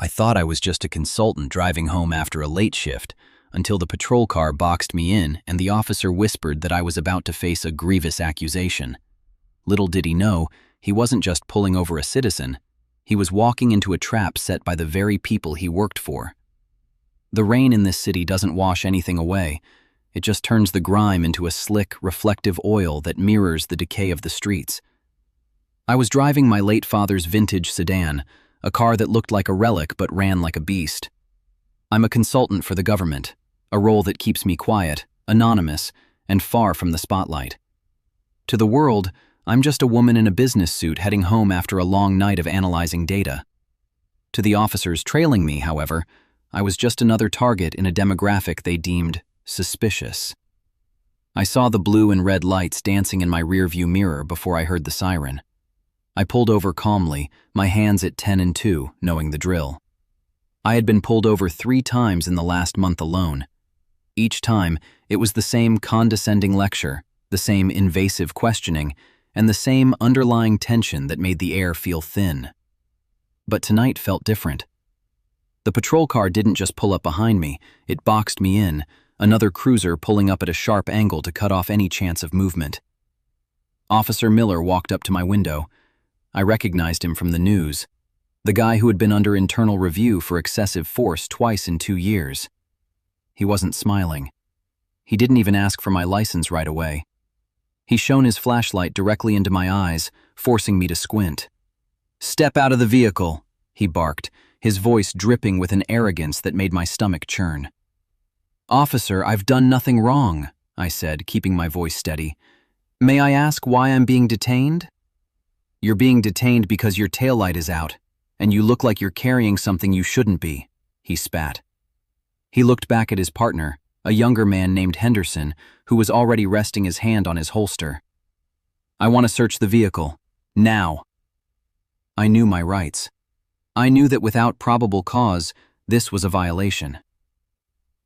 I thought I was just a consultant driving home after a late shift, until the patrol car boxed me in and the officer whispered that I was about to face a grievous accusation. Little did he know, he wasn't just pulling over a citizen, he was walking into a trap set by the very people he worked for. The rain in this city doesn't wash anything away. It just turns the grime into a slick, reflective oil that mirrors the decay of the streets. I was driving my late father's vintage sedan, a car that looked like a relic but ran like a beast. I'm a consultant for the government, a role that keeps me quiet, anonymous, and far from the spotlight. To the world, I'm just a woman in a business suit heading home after a long night of analyzing data. To the officers trailing me, however, I was just another target in a demographic they deemed suspicious. I saw the blue and red lights dancing in my rearview mirror before I heard the siren. I pulled over calmly, my hands at 10 and 2, knowing the drill. I had been pulled over 3 times in the last month alone. Each time, it was the same condescending lecture, the same invasive questioning, and the same underlying tension that made the air feel thin. But tonight felt different. The patrol car didn't just pull up behind me, it boxed me in, another cruiser pulling up at a sharp angle to cut off any chance of movement. Officer Miller walked up to my window. I recognized him from the news. The guy who had been under internal review for excessive force twice in 2 years. He wasn't smiling. He didn't even ask for my license right away. He shone his flashlight directly into my eyes, forcing me to squint. "Step out of the vehicle," he barked, his voice dripping with an arrogance that made my stomach churn. "Officer, I've done nothing wrong," I said, keeping my voice steady. "May I ask why I'm being detained?" "You're being detained because your taillight is out, and you look like you're carrying something you shouldn't be," he spat. He looked back at his partner, a younger man named Henderson, who was already resting his hand on his holster. "I want to search the vehicle. Now." I knew my rights. I knew that without probable cause, this was a violation.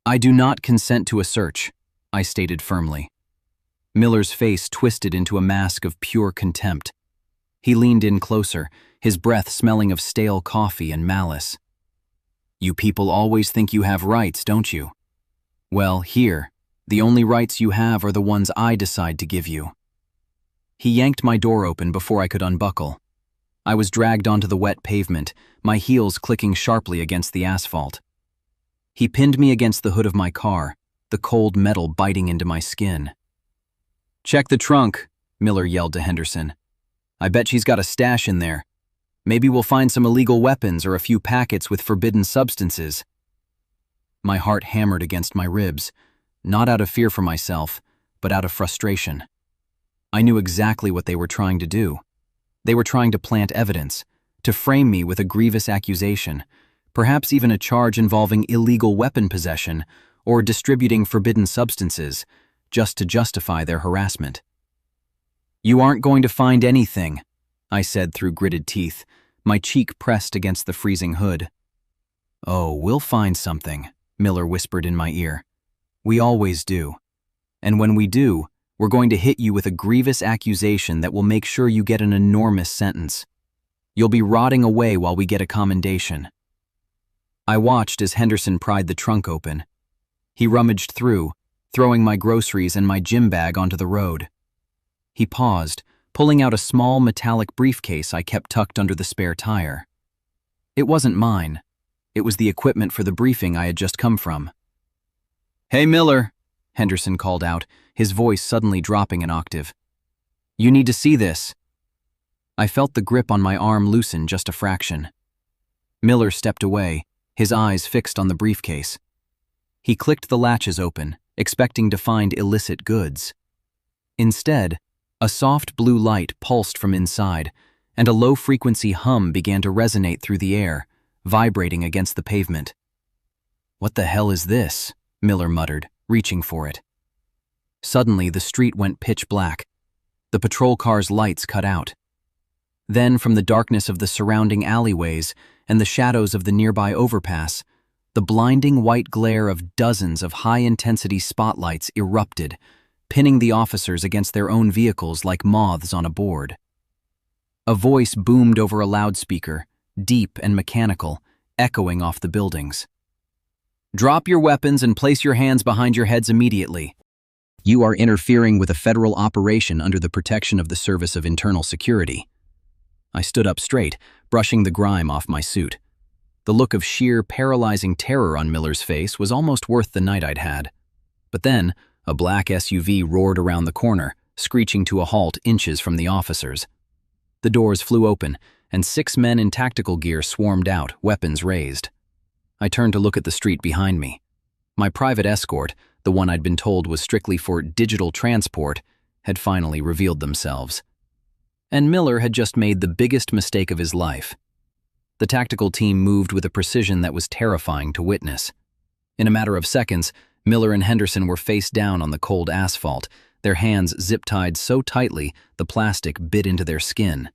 "I do not consent to a search," I stated firmly. Miller's face twisted into a mask of pure contempt. He leaned in closer, his breath smelling of stale coffee and malice. "You people always think you have rights, don't you? Well, here, the only rights you have are the ones I decide to give you." He yanked my door open before I could unbuckle. I was dragged onto the wet pavement, my heels clicking sharply against the asphalt. He pinned me against the hood of my car, the cold metal biting into my skin. "Check the trunk," Miller yelled to Henderson. "I bet she's got a stash in there. Maybe we'll find some illegal weapons or a few packets with forbidden substances." My heart hammered against my ribs, not out of fear for myself, but out of frustration. I knew exactly what they were trying to do. They were trying to plant evidence, to frame me with a grievous accusation, perhaps even a charge involving illegal weapon possession or distributing forbidden substances, just to justify their harassment. "You aren't going to find anything," I said through gritted teeth, my cheek pressed against the freezing hood. "Oh, we'll find something," Miller whispered in my ear. "We always do. And when we do, we're going to hit you with a grievous accusation that will make sure you get an enormous sentence. You'll be rotting away while we get a commendation." I watched as Henderson pried the trunk open. He rummaged through, throwing my groceries and my gym bag onto the road. He paused, pulling out a small metallic briefcase I kept tucked under the spare tire. It wasn't mine. It was the equipment for the briefing I had just come from. "Hey, Miller," Henderson called out, his voice suddenly dropping an octave. "You need to see this." I felt the grip on my arm loosen just a fraction. Miller stepped away, his eyes fixed on the briefcase. He clicked the latches open, expecting to find illicit goods. Instead, a soft blue light pulsed from inside, and a low-frequency hum began to resonate through the air, vibrating against the pavement. "What the hell is this?" Miller muttered, reaching for it. Suddenly, the street went pitch black. The patrol car's lights cut out. Then, from the darkness of the surrounding alleyways and the shadows of the nearby overpass, the blinding white glare of dozens of high-intensity spotlights erupted, pinning the officers against their own vehicles like moths on a board. A voice boomed over a loudspeaker, deep and mechanical, echoing off the buildings. "Drop your weapons and place your hands behind your heads immediately. You are interfering with a federal operation under the protection of the Service of Internal Security." I stood up straight, brushing the grime off my suit. The look of sheer, paralyzing terror on Miller's face was almost worth the night I'd had. But then, a black SUV roared around the corner, screeching to a halt inches from the officers. The doors flew open, and 6 men in tactical gear swarmed out, weapons raised. I turned to look at the street behind me. My private escort, the one I'd been told was strictly for digital transport, had finally revealed themselves. And Miller had just made the biggest mistake of his life. The tactical team moved with a precision that was terrifying to witness. In a matter of seconds, Miller and Henderson were face down on the cold asphalt, their hands zip-tied so tightly the plastic bit into their skin.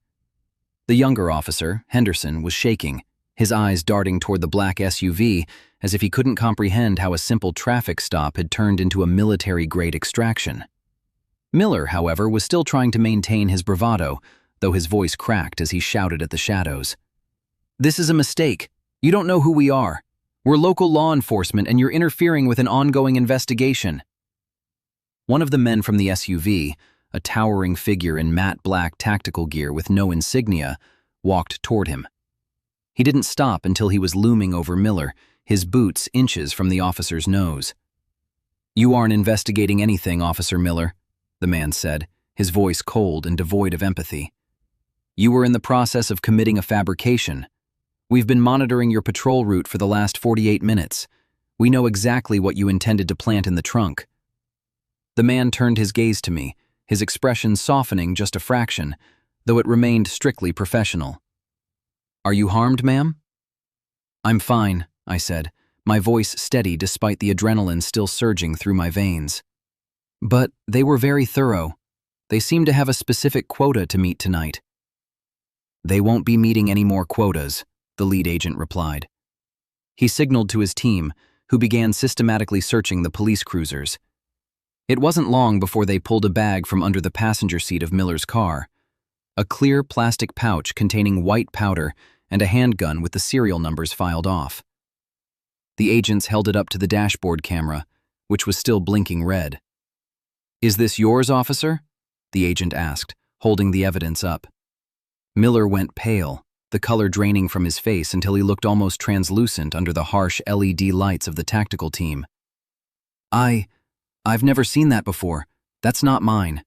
The younger officer, Henderson, was shaking, his eyes darting toward the black SUV as if he couldn't comprehend how a simple traffic stop had turned into a military-grade extraction. Miller, however, was still trying to maintain his bravado, though his voice cracked as he shouted at the shadows. "This is a mistake. You don't know who we are. We're local law enforcement and you're interfering with an ongoing investigation." One of the men from the SUV, a towering figure in matte black tactical gear with no insignia, walked toward him. He didn't stop until he was looming over Miller, his boots inches from the officer's nose. "You aren't investigating anything, Officer Miller," the man said, his voice cold and devoid of empathy. "You were in the process of committing a fabrication. We've been monitoring your patrol route for the last 48 minutes. We know exactly what you intended to plant in the trunk." The man turned his gaze to me, his expression softening just a fraction, though it remained strictly professional. "Are you harmed, ma'am?" "I'm fine," I said, my voice steady despite the adrenaline still surging through my veins. "But they were very thorough. They seem to have a specific quota to meet tonight." "They won't be meeting any more quotas," the lead agent replied. He signaled to his team, who began systematically searching the police cruisers. It wasn't long before they pulled a bag from under the passenger seat of Miller's car, a clear plastic pouch containing white powder and a handgun with the serial numbers filed off. The agents held it up to the dashboard camera, which was still blinking red. "Is this yours, officer?" the agent asked, holding the evidence up. Miller went pale, the color draining from his face until he looked almost translucent under the harsh LED lights of the tactical team. I've never seen that before. That's not mine."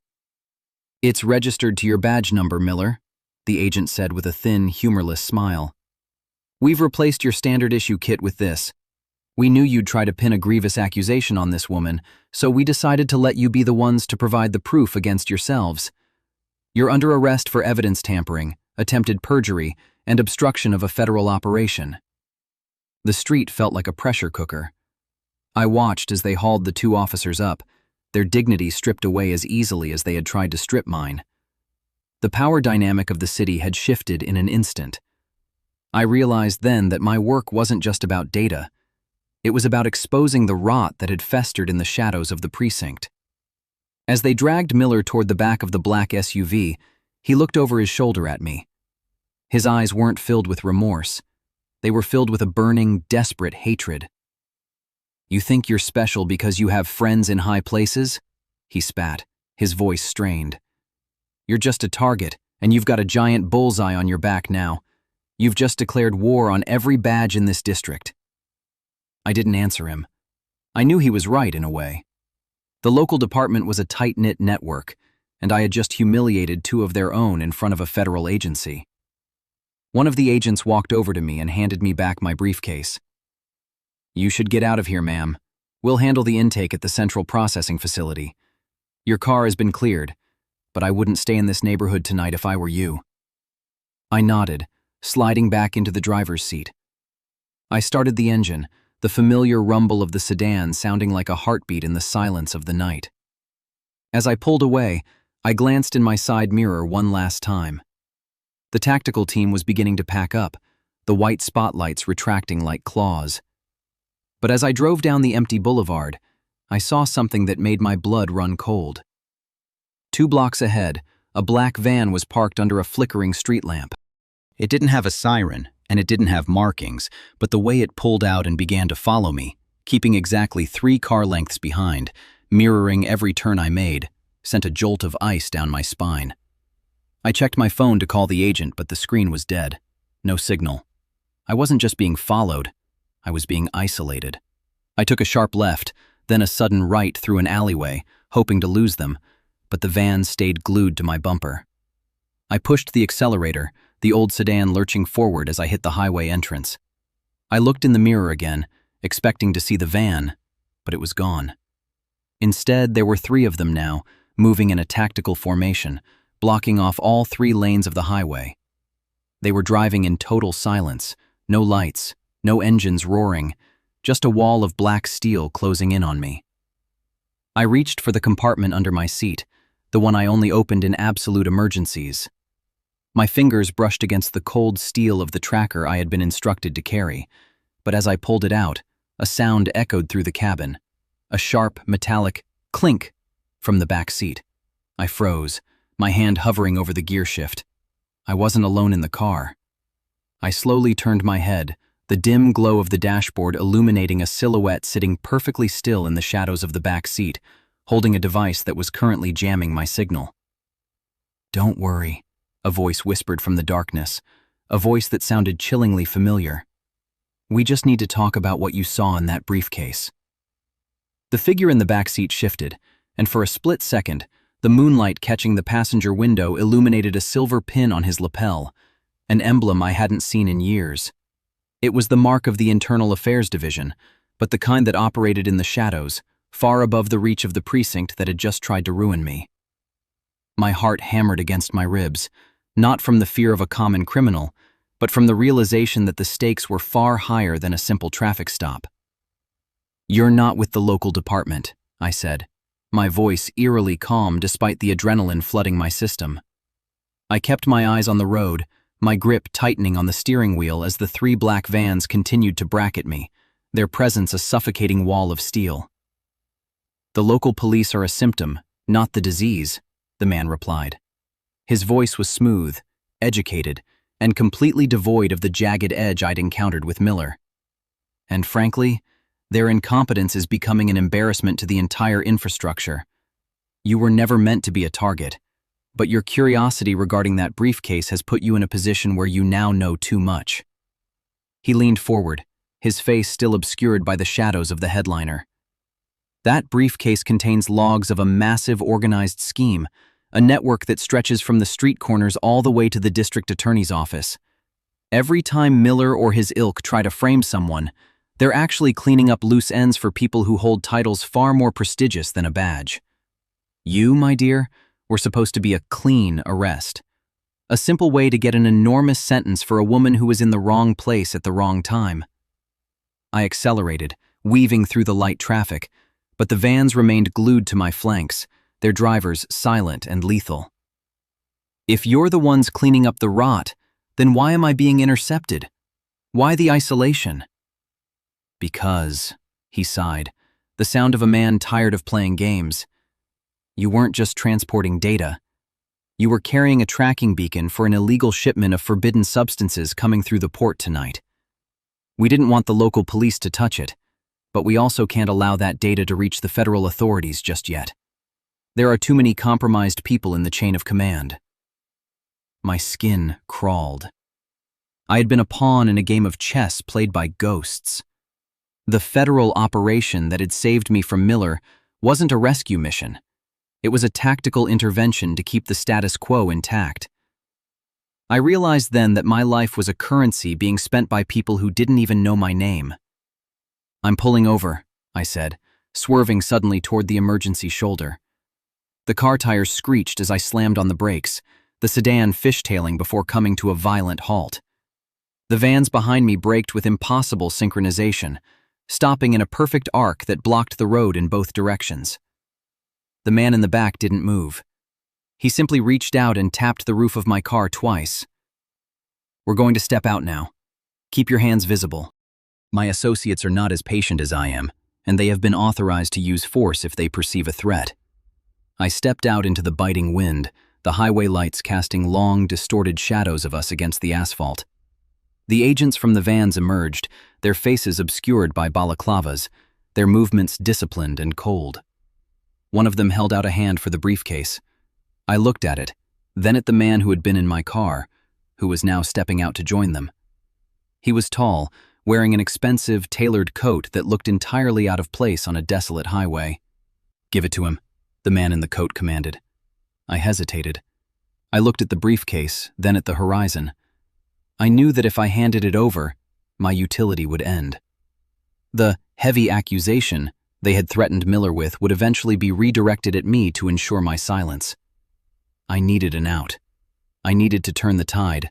"It's registered to your badge number, Miller," the agent said with a thin, humorless smile. "We've replaced your standard issue kit with this. We knew you'd try to pin a grievous accusation on this woman, so we decided to let you be the ones to provide the proof against yourselves. You're under arrest for evidence tampering, attempted perjury, and obstruction of a federal operation." The street felt like a pressure cooker. I watched as they hauled the 2 officers up, their dignity stripped away as easily as they had tried to strip mine. The power dynamic of the city had shifted in an instant. I realized then that my work wasn't just about data. It was about exposing the rot that had festered in the shadows of the precinct. As they dragged Miller toward the back of the black SUV, he looked over his shoulder at me. His eyes weren't filled with remorse. They were filled with a burning, desperate hatred. "You think you're special because you have friends in high places?" he spat, his voice strained. "You're just a target, and you've got a giant bullseye on your back now. You've just declared war on every badge in this district." I didn't answer him. I knew he was right in a way. The local department was a tight-knit network, and I had just humiliated 2 of their own in front of a federal agency. One of the agents walked over to me and handed me back my briefcase. "You should get out of here, ma'am. We'll handle the intake at the central processing facility. Your car has been cleared, but I wouldn't stay in this neighborhood tonight if I were you." I nodded, sliding back into the driver's seat. I started the engine, the familiar rumble of the sedan sounding like a heartbeat in the silence of the night. As I pulled away, I glanced in my side mirror one last time. The tactical team was beginning to pack up, the white spotlights retracting like claws. But as I drove down the empty boulevard, I saw something that made my blood run cold. 2 blocks ahead, a black van was parked under a flickering street lamp. It didn't have a siren, and it didn't have markings, but the way it pulled out and began to follow me, keeping exactly 3 car lengths behind, mirroring every turn I made, sent a jolt of ice down my spine. I checked my phone to call the agent, but the screen was dead. No signal. I wasn't just being followed, I was being isolated. I took a sharp left, then a sudden right through an alleyway, hoping to lose them, but the van stayed glued to my bumper. I pushed the accelerator, the old sedan lurching forward as I hit the highway entrance. I looked in the mirror again, expecting to see the van, but it was gone. Instead, there were 3 of them now, moving in a tactical formation, blocking off all 3 lanes of the highway. They were driving in total silence, no lights, no engines roaring, just a wall of black steel closing in on me. I reached for the compartment under my seat, the one I only opened in absolute emergencies. My fingers brushed against the cold steel of the tracker I had been instructed to carry, but as I pulled it out, a sound echoed through the cabin, a sharp, metallic clink from the back seat. I froze, my hand hovering over the gear shift. I wasn't alone in the car. I slowly turned my head, the dim glow of the dashboard illuminating a silhouette sitting perfectly still in the shadows of the back seat, holding a device that was currently jamming my signal. "Don't worry," a voice whispered from the darkness, a voice that sounded chillingly familiar. "We just need to talk about what you saw in that briefcase." The figure in the back seat shifted, and for a split second, the moonlight catching the passenger window illuminated a silver pin on his lapel, an emblem I hadn't seen in years. It was the mark of the Internal Affairs Division, but the kind that operated in the shadows, far above the reach of the precinct that had just tried to ruin me. My heart hammered against my ribs, not from the fear of a common criminal, but from the realization that the stakes were far higher than a simple traffic stop. "You're not with the local department," I said, my voice eerily calm despite the adrenaline flooding my system. I kept my eyes on the road, my grip tightening on the steering wheel as the 3 black vans continued to bracket me, their presence a suffocating wall of steel. "The local police are a symptom, not the disease," the man replied. His voice was smooth, educated, and completely devoid of the jagged edge I'd encountered with Miller. "And frankly, their incompetence is becoming an embarrassment to the entire infrastructure. You were never meant to be a target, but your curiosity regarding that briefcase has put you in a position where you now know too much." He leaned forward, his face still obscured by the shadows of the headliner. "That briefcase contains logs of a massive organized scheme, a network that stretches from the street corners all the way to the district attorney's office. Every time Miller or his ilk try to frame someone, they're actually cleaning up loose ends for people who hold titles far more prestigious than a badge. You, my dear, were supposed to be a clean arrest. A simple way to get an enormous sentence for a woman who was in the wrong place at the wrong time." I accelerated, weaving through the light traffic, but the vans remained glued to my flanks, their drivers silent and lethal. "If you're the ones cleaning up the rot, then why am I being intercepted? Why the isolation?" "Because," he sighed, the sound of a man tired of playing games, "you weren't just transporting data. You were carrying a tracking beacon for an illegal shipment of forbidden substances coming through the port tonight. We didn't want the local police to touch it, but we also can't allow that data to reach the federal authorities just yet. There are too many compromised people in the chain of command." My skin crawled. I had been a pawn in a game of chess played by ghosts. The federal operation that had saved me from Miller wasn't a rescue mission. It was a tactical intervention to keep the status quo intact. I realized then that my life was a currency being spent by people who didn't even know my name. "I'm pulling over," I said, swerving suddenly toward the emergency shoulder. The car tires screeched as I slammed on the brakes, the sedan fishtailing before coming to a violent halt. The vans behind me braked with impossible synchronization, stopping in a perfect arc that blocked the road in both directions. The man in the back didn't move. He simply reached out and tapped the roof of my car twice. "We're going to step out now. Keep your hands visible." My associates are not as patient as I am, and they have been authorized to use force if they perceive a threat. I stepped out into the biting wind, the highway lights casting long, distorted shadows of us against the asphalt. The agents from the vans emerged, their faces obscured by balaclavas, their movements disciplined and cold. One of them held out a hand for the briefcase. I looked at it, then at the man who had been in my car, who was now stepping out to join them. He was tall, wearing an expensive, tailored coat that looked entirely out of place on a desolate highway. "Give it to him," the man in the coat commanded. I hesitated. I looked at the briefcase, then at the horizon. I knew that if I handed it over, my utility would end. The heavy accusation they had threatened Miller with would eventually be redirected at me to ensure my silence. I needed an out. I needed to turn the tide.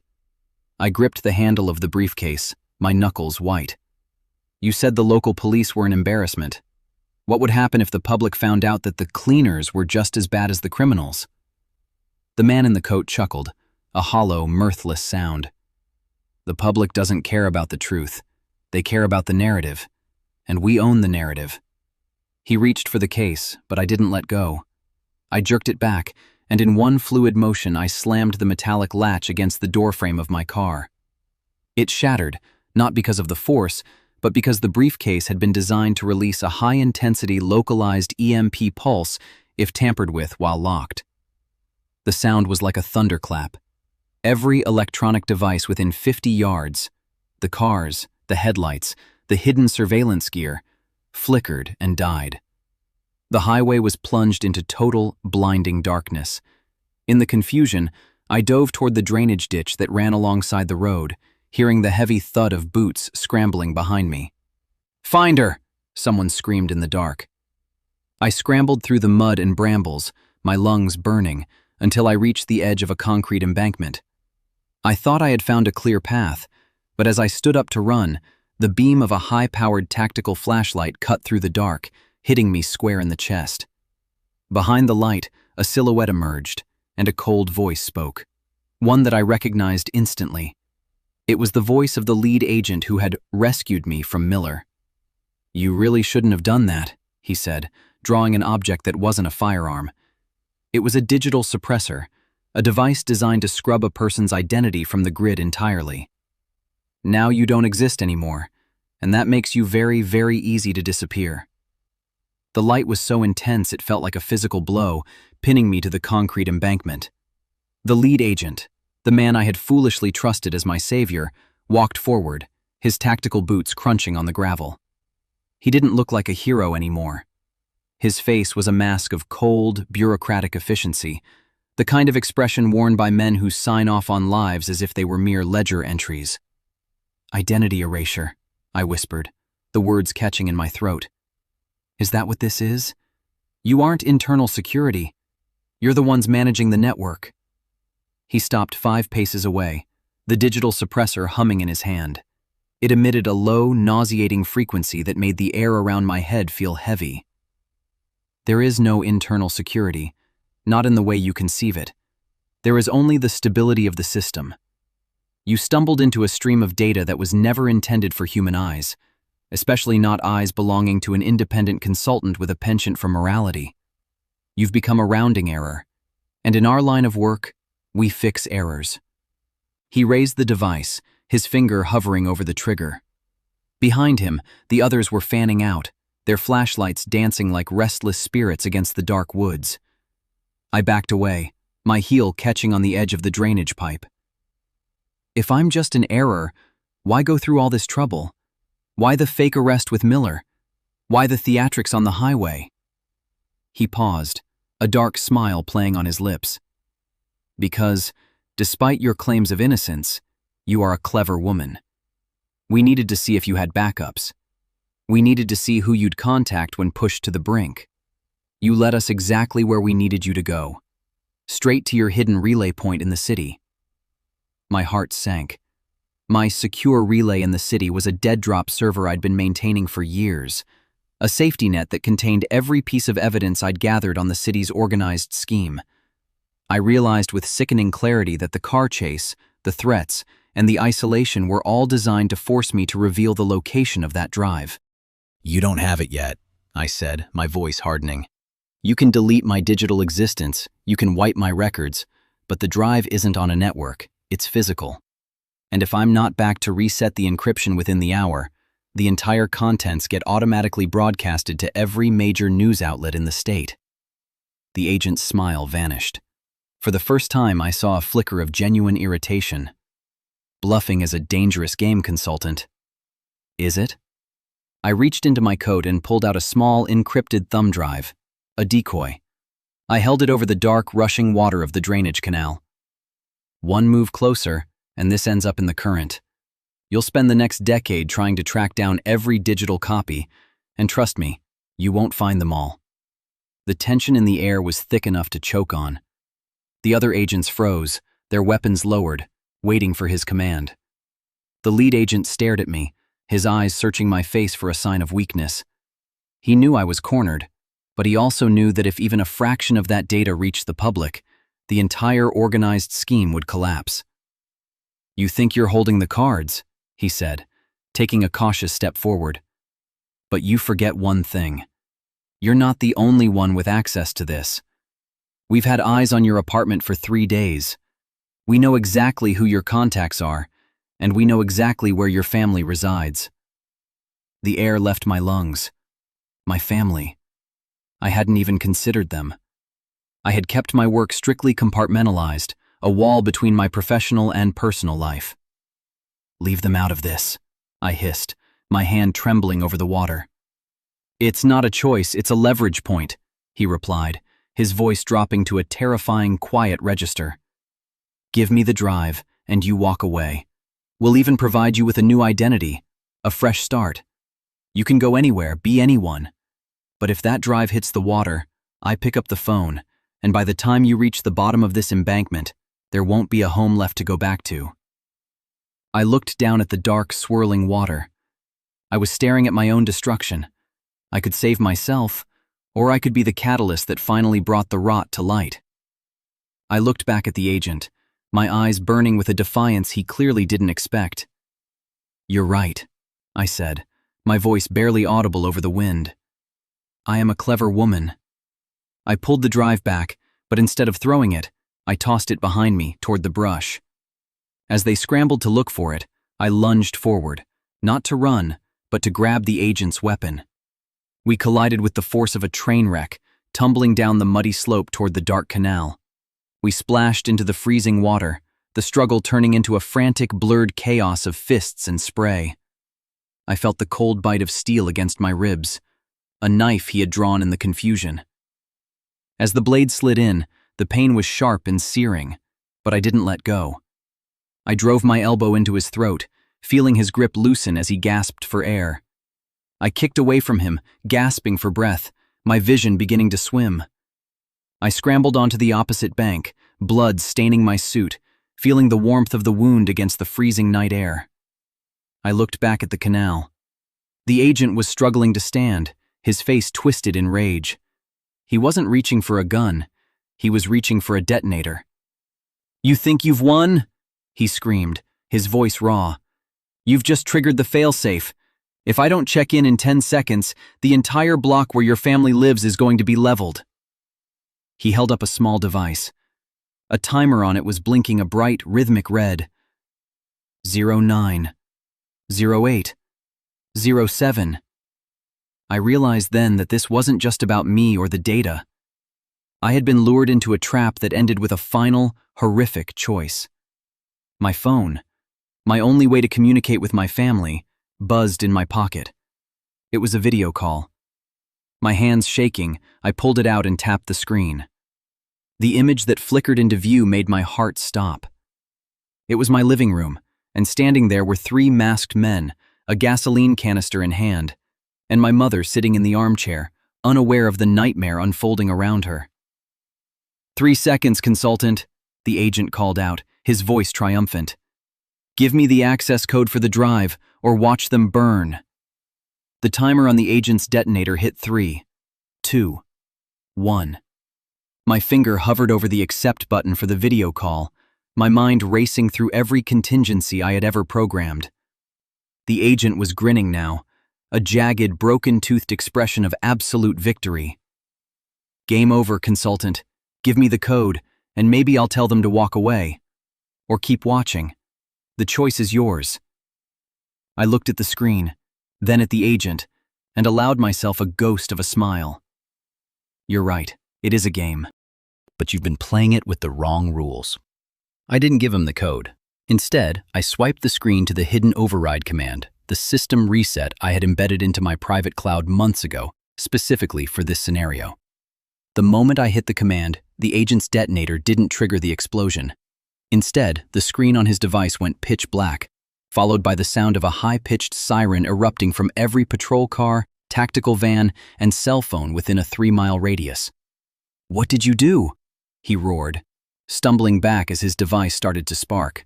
I gripped the handle of the briefcase, my knuckles white. "You said the local police were an embarrassment. What would happen if the public found out that the cleaners were just as bad as the criminals?" The man in the coat chuckled, a hollow, mirthless sound. "The public doesn't care about the truth. They care about the narrative. And we own the narrative." He reached for the case, but I didn't let go. I jerked it back, and in one fluid motion I slammed the metallic latch against the doorframe of my car. It shattered, not because of the force, but because the briefcase had been designed to release a high-intensity localized EMP pulse if tampered with while locked. The sound was like a thunderclap. Every electronic device within 50 yards, the cars, the headlights, the hidden surveillance gear, flickered and died. The highway was plunged into total, blinding darkness. In the confusion, I dove toward the drainage ditch that ran alongside the road, hearing the heavy thud of boots scrambling behind me. "Find her!" someone screamed in the dark. I scrambled through the mud and brambles, my lungs burning, until I reached the edge of a concrete embankment. I thought I had found a clear path, but as I stood up to run, the beam of a high-powered tactical flashlight cut through the dark, hitting me square in the chest. Behind the light, a silhouette emerged, and a cold voice spoke, one that I recognized instantly. It was the voice of the lead agent who had rescued me from Miller. "You really shouldn't have done that," he said, drawing an object that wasn't a firearm. It was a digital suppressor, a device designed to scrub a person's identity from the grid entirely. "Now you don't exist anymore, and that makes you very, very easy to disappear." The light was so intense it felt like a physical blow, pinning me to the concrete embankment. The lead agent, the man I had foolishly trusted as my savior, walked forward, his tactical boots crunching on the gravel. He didn't look like a hero anymore. His face was a mask of cold, bureaucratic efficiency, the kind of expression worn by men who sign off on lives as if they were mere ledger entries. "Identity erasure," I whispered, the words catching in my throat. "Is that what this is? You aren't internal security. You're the ones managing the network." He stopped 5 paces away, the digital suppressor humming in his hand. It emitted a low, nauseating frequency that made the air around my head feel heavy. "There is no internal security, not in the way you conceive it. There is only the stability of the system. You stumbled into a stream of data that was never intended for human eyes, especially not eyes belonging to an independent consultant with a penchant for morality. You've become a rounding error, and in our line of work, we fix errors." He raised the device, his finger hovering over the trigger. Behind him, the others were fanning out, their flashlights dancing like restless spirits against the dark woods. I backed away, my heel catching on the edge of the drainage pipe. If I'm just an error, why go through all this trouble? Why the fake arrest with Miller? Why the theatrics on the highway? He paused, a dark smile playing on his lips. "Because, despite your claims of innocence, you are a clever woman. We needed to see if you had backups. We needed to see who you'd contact when pushed to the brink. You led us exactly where we needed you to go, straight to your hidden relay point in the city." My heart sank. My secure relay in the city was a dead-drop server I'd been maintaining for years, a safety net that contained every piece of evidence I'd gathered on the city's organized scheme. I realized with sickening clarity that the car chase, the threats, and the isolation were all designed to force me to reveal the location of that drive. "You don't have it yet," I said, my voice hardening. "You can delete my digital existence, you can wipe my records, but the drive isn't on a network, it's physical. And if I'm not back to reset the encryption within the hour, the entire contents get automatically broadcasted to every major news outlet in the state. The agent's smile vanished. For the first time, I saw a flicker of genuine irritation. Bluffing is a dangerous game, consultant. Is it? I reached into my coat and pulled out a small, encrypted thumb drive, a decoy. I held it over the dark, rushing water of the drainage canal. One move closer, and this ends up in the current. You'll spend the next decade trying to track down every digital copy, and trust me, you won't find them all. The tension in the air was thick enough to choke on. The other agents froze, their weapons lowered, waiting for his command. The lead agent stared at me, his eyes searching my face for a sign of weakness. He knew I was cornered, but he also knew that if even a fraction of that data reached the public, the entire organized scheme would collapse. "You think you're holding the cards," he said, taking a cautious step forward. "But you forget one thing. You're not the only one with access to this. We've had eyes on your apartment for 3 days. We know exactly who your contacts are, and we know exactly where your family resides." The air left my lungs. My family. I hadn't even considered them. I had kept my work strictly compartmentalized, a wall between my professional and personal life. "Leave them out of this," I hissed, my hand trembling over the water. "It's not a choice, it's a leverage point," he replied, his voice dropping to a terrifying, quiet register. "Give me the drive, and you walk away. We'll even provide you with a new identity, a fresh start. You can go anywhere, be anyone. But if that drive hits the water, I pick up the phone, and by the time you reach the bottom of this embankment, there won't be a home left to go back to." I looked down at the dark, swirling water. I was staring at my own destruction. I could save myself, or I could be the catalyst that finally brought the rot to light. I looked back at the agent, my eyes burning with a defiance he clearly didn't expect. "You're right," I said, my voice barely audible over the wind. "I am a clever woman." I pulled the drive back, but instead of throwing it, I tossed it behind me, toward the brush. As they scrambled to look for it, I lunged forward, not to run, but to grab the agent's weapon. We collided with the force of a train wreck, tumbling down the muddy slope toward the dark canal. We splashed into the freezing water, the struggle turning into a frantic, blurred chaos of fists and spray. I felt the cold bite of steel against my ribs, a knife he had drawn in the confusion. As the blade slid in, the pain was sharp and searing, but I didn't let go. I drove my elbow into his throat, feeling his grip loosen as he gasped for air. I kicked away from him, gasping for breath, my vision beginning to swim. I scrambled onto the opposite bank, blood staining my suit, feeling the warmth of the wound against the freezing night air. I looked back at the canal. The agent was struggling to stand, his face twisted in rage. He wasn't reaching for a gun. He was reaching for a detonator. "You think you've won?" he screamed, his voice raw. "You've just triggered the failsafe. If I don't check in 10 seconds, the entire block where your family lives is going to be leveled." He held up a small device. A timer on it was blinking a bright, rhythmic red. 09, 08, 07. I realized then that this wasn't just about me or the data. I had been lured into a trap that ended with a final, horrific choice. My phone, my only way to communicate with my family, buzzed in my pocket. It was a video call. My hands shaking, I pulled it out and tapped the screen. The image that flickered into view made my heart stop. It was my living room, and standing there were 3 masked men, a gasoline canister in hand, and my mother sitting in the armchair, unaware of the nightmare unfolding around her. 3 seconds, consultant," the agent called out, his voice triumphant. "Give me the access code for the drive, or watch them burn." The timer on the agent's detonator hit 3, 2, 1. My finger hovered over the accept button for the video call, my mind racing through every contingency I had ever programmed. The agent was grinning now, a jagged, broken-toothed expression of absolute victory. "Game over, consultant. Give me the code, and maybe I'll tell them to walk away. Or keep watching." The choice is yours." I looked at the screen, then at the agent, and allowed myself a ghost of a smile. "You're right, it is a game. But you've been playing it with the wrong rules." I didn't give him the code. Instead, I swiped the screen to the hidden override command, the system reset I had embedded into my private cloud months ago, specifically for this scenario. The moment I hit the command, the agent's detonator didn't trigger the explosion. Instead, the screen on his device went pitch black, followed by the sound of a high-pitched siren erupting from every patrol car, tactical van, and cell phone within a 3-mile radius. "What did you do?" he roared, stumbling back as his device started to spark.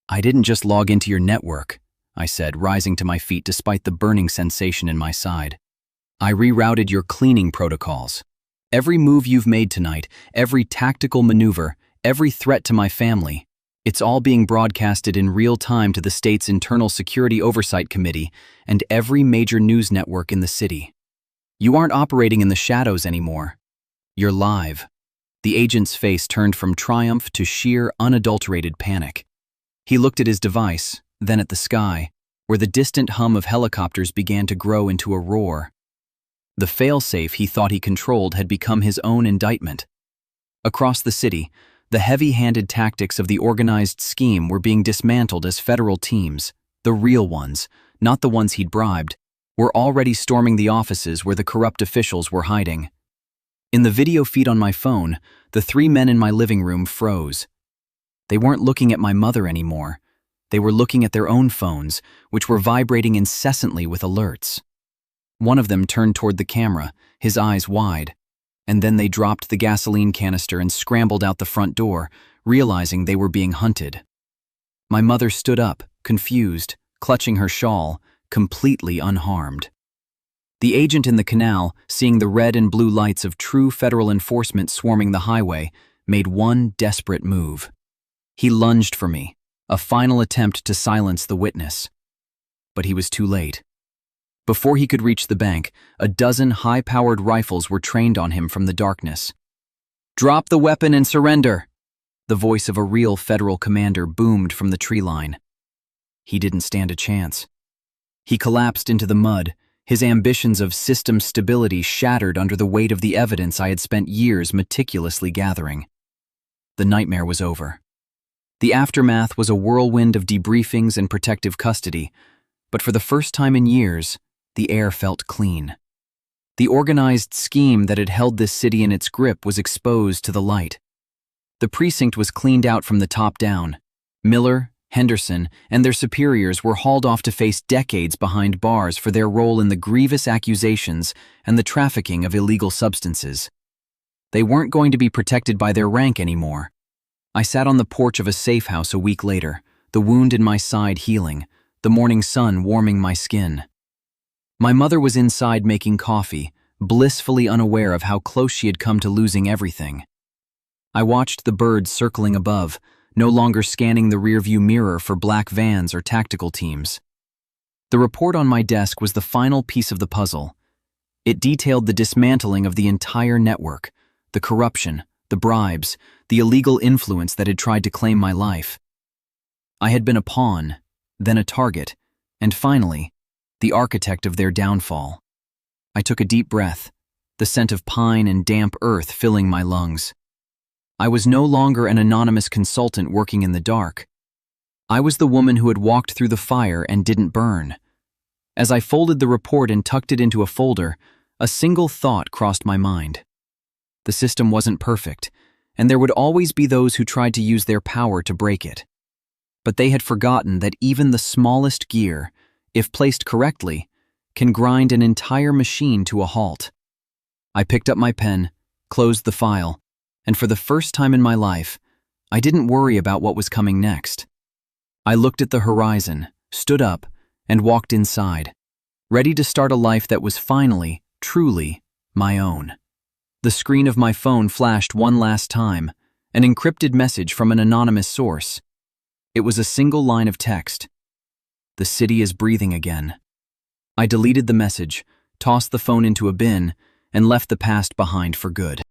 "I didn't just log into your network," I said, rising to my feet despite the burning sensation in my side. "I rerouted your cleaning protocols. Every move you've made tonight, every tactical maneuver, every threat to my family, it's all being broadcasted in real time to the state's Internal Security Oversight Committee and every major news network in the city. You aren't operating in the shadows anymore. You're live." The agent's face turned from triumph to sheer, unadulterated panic. He looked at his device, then at the sky, where the distant hum of helicopters began to grow into a roar. The failsafe he thought he controlled had become his own indictment. Across the city, the heavy-handed tactics of the organized scheme were being dismantled as federal teams, the real ones, not the ones he'd bribed, were already storming the offices where the corrupt officials were hiding. In the video feed on my phone, the 3 men in my living room froze. They weren't looking at my mother anymore. They were looking at their own phones, which were vibrating incessantly with alerts. One of them turned toward the camera, his eyes wide, and then they dropped the gasoline canister and scrambled out the front door, realizing they were being hunted. My mother stood up, confused, clutching her shawl, completely unharmed. The agent in the canal, seeing the red and blue lights of true federal enforcement swarming the highway, made one desperate move. He lunged for me, a final attempt to silence the witness. But he was too late. Before he could reach the bank, a dozen high-powered rifles were trained on him from the darkness. "Drop the weapon and surrender!" The voice of a real federal commander boomed from the tree line. He didn't stand a chance. He collapsed into the mud, his ambitions of system stability shattered under the weight of the evidence I had spent years meticulously gathering. The nightmare was over. The aftermath was a whirlwind of debriefings and protective custody, but for the first time in years, the air felt clean. The organized scheme that had held this city in its grip was exposed to the light. The precinct was cleaned out from the top down. Miller, Henderson, and their superiors were hauled off to face decades behind bars for their role in the grievous accusations and the trafficking of illegal substances. They weren't going to be protected by their rank anymore. I sat on the porch of a safe house a week later, the wound in my side healing, the morning sun warming my skin. My mother was inside making coffee, blissfully unaware of how close she had come to losing everything. I watched the birds circling above, no longer scanning the rearview mirror for black vans or tactical teams. The report on my desk was the final piece of the puzzle. It detailed the dismantling of the entire network, the corruption, the bribes, the illegal influence that had tried to claim my life. I had been a pawn, then a target, and finally, the architect of their downfall. I took a deep breath, the scent of pine and damp earth filling my lungs. I was no longer an anonymous consultant working in the dark. I was the woman who had walked through the fire and didn't burn. As I folded the report and tucked it into a folder, a single thought crossed my mind. The system wasn't perfect, and there would always be those who tried to use their power to break it. But they had forgotten that even the smallest gear, if placed correctly, can grind an entire machine to a halt. I picked up my pen, closed the file, and for the first time in my life, I didn't worry about what was coming next. I looked at the horizon, stood up, and walked inside, ready to start a life that was finally, truly, my own. The screen of my phone flashed one last time, an encrypted message from an anonymous source. It was a single line of text. "The city is breathing again." I deleted the message, tossed the phone into a bin, and left the past behind for good.